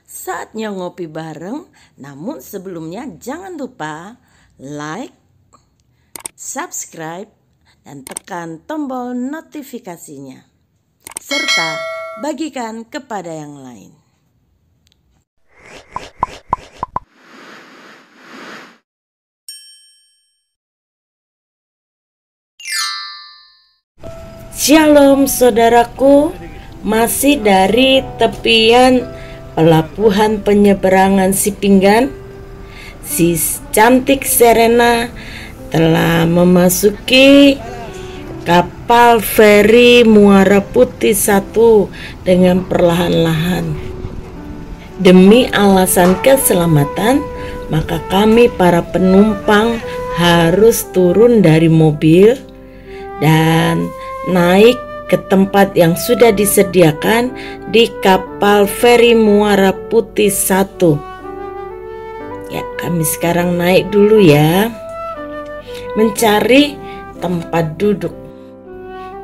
Saatnya ngopi bareng, namun sebelumnya jangan lupa like, subscribe, dan tekan tombol notifikasinya. Serta bagikan kepada yang lain. Shalom saudaraku, masih dari tepian pelabuhan penyeberangan Sipinggan, si cantik Serena telah memasuki kapal feri Muara Putih 1 dengan perlahan-lahan. Demi alasan keselamatan, maka kami para penumpang harus turun dari mobil dan naik ke tempat yang sudah disediakan di kapal feri Muara Putih 1. Ya, kami sekarang naik dulu ya, mencari tempat duduk.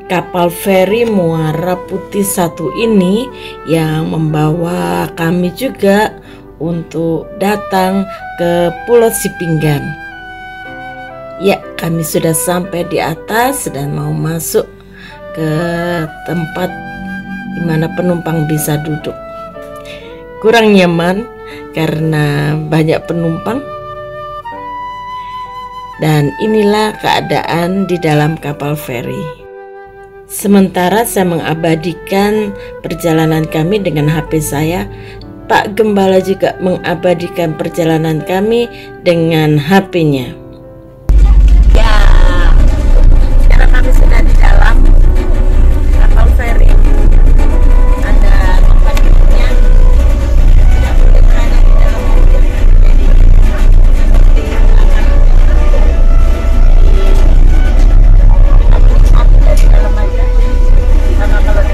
Kapal feri Muara Putih 1 ini yang membawa kami juga untuk datang ke Pulau Sipinggan. Ya, kami sudah sampai di atas dan mau masuk ke tempat di mana penumpang bisa duduk. Kurang nyaman karena banyak penumpang. Dan inilah keadaan di dalam kapal feri. Sementara saya mengabadikan perjalanan kami dengan HP saya, Pak Gembala juga mengabadikan perjalanan kami dengan HP-nya. Ya, sekarang kami sudah di dalam kapal feri. Ada tempat duduknya, tidak boleh berada di dalam mobil. Jadi seperti akan di dalam aja. Karena kalau di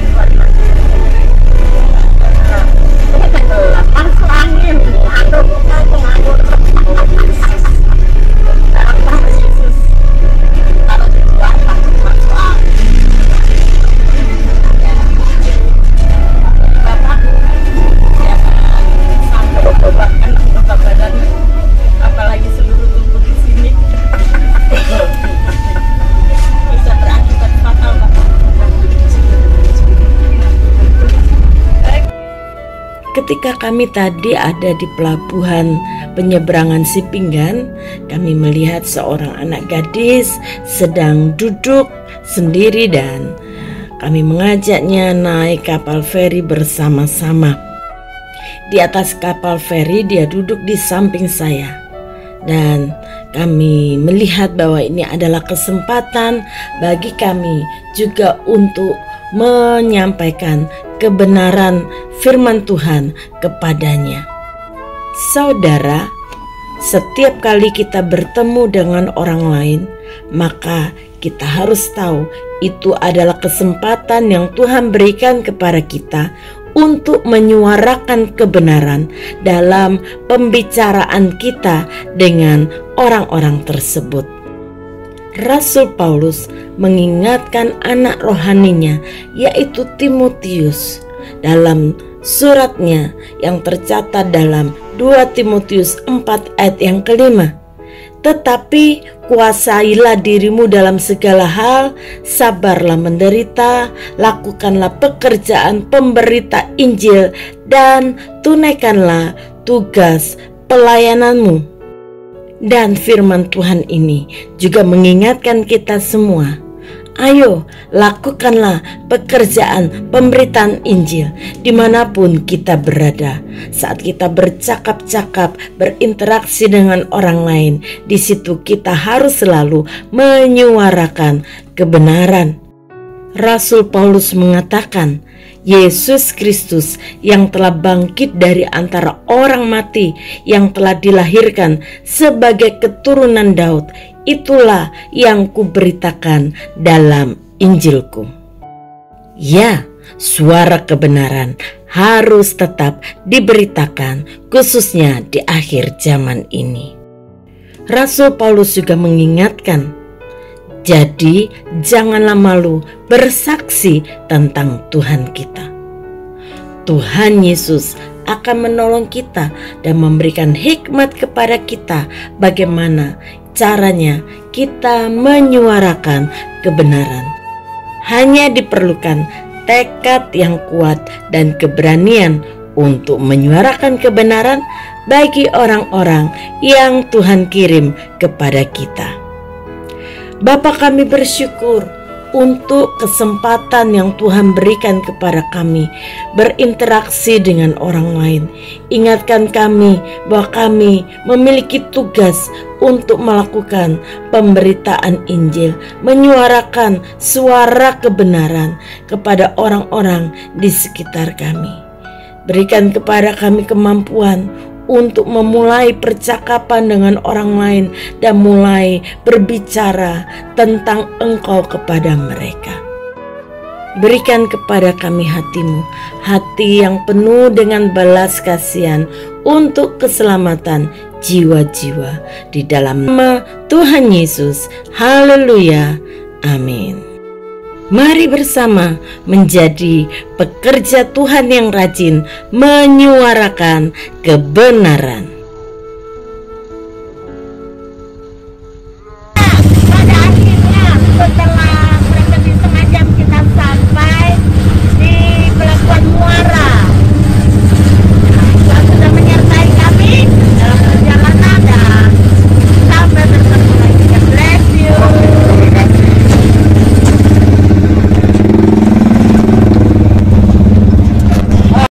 luar masuk angin, aduh, nganggur. Yesus, kalau di luar masuk angin. Bapak, ya sampai beban badan, apalagi seluruh tubuh di sini bisa berakibat fatal, Bapak. Ketika kami tadi ada di pelabuhan penyeberangan Sipinggan, kami melihat seorang anak gadis sedang duduk sendiri dan kami mengajaknya naik kapal feri bersama-sama. Di atas kapal feri dia duduk di samping saya dan kami melihat bahwa ini adalah kesempatan bagi kami juga untuk menyampaikan kebenaran firman Tuhan kepadanya. Saudara, setiap kali kita bertemu dengan orang lain, maka kita harus tahu itu adalah kesempatan yang Tuhan berikan kepada kita untuk menyuarakan kebenaran dalam pembicaraan kita dengan orang-orang tersebut. Rasul Paulus mengingatkan anak rohaninya, yaitu Timotius, dalam suratnya yang tercatat dalam 2 Timotius 4 ayat yang kelima. Tetapi kuasailah dirimu dalam segala hal, sabarlah menderita, lakukanlah pekerjaan pemberita Injil, dan tunaikanlah tugas pelayananmu. Dan firman Tuhan ini juga mengingatkan kita semua, ayo lakukanlah pekerjaan pemberitaan Injil dimanapun kita berada. Saat kita bercakap-cakap, berinteraksi dengan orang lain, di situ kita harus selalu menyuarakan kebenaran. Rasul Paulus mengatakan, Yesus Kristus yang telah bangkit dari antara orang mati, yang telah dilahirkan sebagai keturunan Daud, itulah yang kuberitakan dalam Injilku. Ya, suara kebenaran harus tetap diberitakan, khususnya di akhir zaman ini. Rasul Paulus juga mengingatkan, jadi janganlah malu bersaksi tentang Tuhan kita. Tuhan Yesus akan menolong kita dan memberikan hikmat kepada kita bagaimana caranya kita menyuarakan kebenaran. Hanya diperlukan tekad yang kuat dan keberanian untuk menyuarakan kebenaran bagi orang-orang yang Tuhan kirim kepada kita. Bapa, kami bersyukur untuk kesempatan yang Tuhan berikan kepada kami berinteraksi dengan orang lain. Ingatkan kami bahwa kami memiliki tugas untuk melakukan pemberitaan Injil, menyuarakan suara kebenaran kepada orang-orang di sekitar kami. Berikan kepada kami kemampuan untuk memulai percakapan dengan orang lain dan mulai berbicara tentang Engkau kepada mereka. Berikan kepada kami hati-Mu, hati yang penuh dengan belas kasihan untuk keselamatan jiwa-jiwa. Di dalam nama Tuhan Yesus, haleluya, amin. Mari bersama menjadi pekerja Tuhan yang rajin menyuarakan kebenaran.